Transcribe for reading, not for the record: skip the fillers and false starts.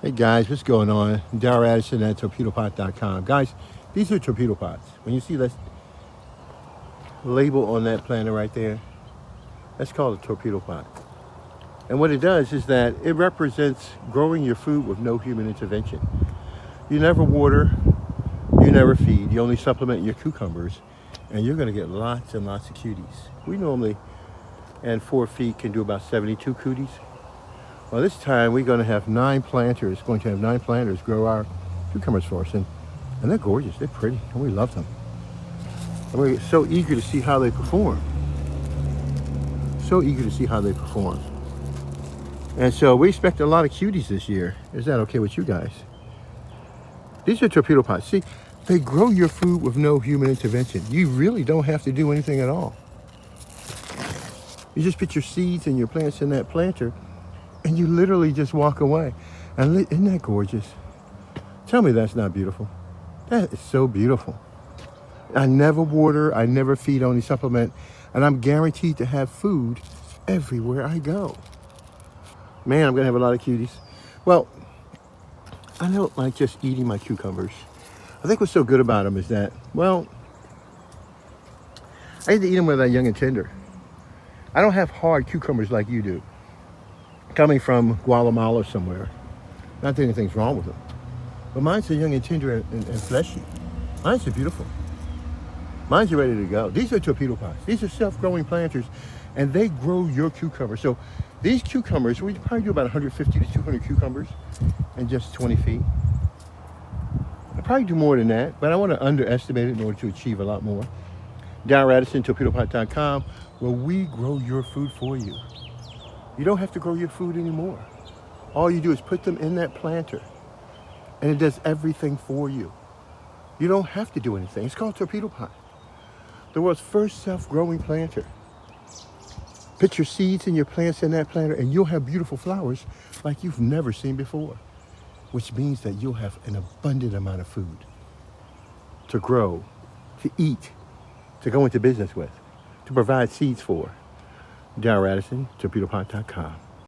Hey guys, what's going on? Darrell Addison at Torpedopot.com. Guys, these are torpedo pots. When you see that label on that planter right there, that's called a torpedo pot. And what it does is that it represents growing your food with no human intervention. You never water, you never feed, you only supplement your cucumbers, and you're gonna get lots and lots of cuties. We normally, and 4 feet, can do about 72 cuties. Well, this time we're going to have 9 planters grow our cucumbers for us. And they're gorgeous. They're pretty. And we love them. And we're so eager to see how they perform. So eager to see how they perform. And so we expect a lot of cuties this year. Is that okay with you guys? These are torpedo pots. See, they grow your food with no human intervention. You really don't have to do anything at all. You just put your seeds and your plants in that planter, and you literally just walk away. And isn't that gorgeous? Tell me that's not beautiful. That is so beautiful. I never water, I never feed, only supplement, and I'm guaranteed to have food everywhere I go. Man, I'm gonna have a lot of cuties. Well, I don't like just eating my cucumbers. I think what's so good about them is that, well, I get to eat them when they're young and tender. I don't have hard cucumbers like you do, coming from Guatemala or somewhere. Not that anything's wrong with them. But mine's are young and tender and fleshy. Mine's are beautiful. Mine's are ready to go. These are torpedo pots. These are self-growing planters, and they grow your cucumbers. So these cucumbers, we probably do about 150 to 200 cucumbers in just 20 feet. I probably do more than that, but I want to underestimate it in order to achieve a lot more. Darrell Addison, Torpedopot.com, where we grow your food for you. You don't have to grow your food anymore. All you do is put them in that planter, and it does everything for you. You don't have to do anything. It's called Torpedo Pot, the world's first self-growing planter. Put your seeds and your plants in that planter, and you'll have beautiful flowers like you've never seen before, which means that you'll have an abundant amount of food to grow, to eat, to go into business with, to provide seeds for. Darrell Addison, Torpedopot.com.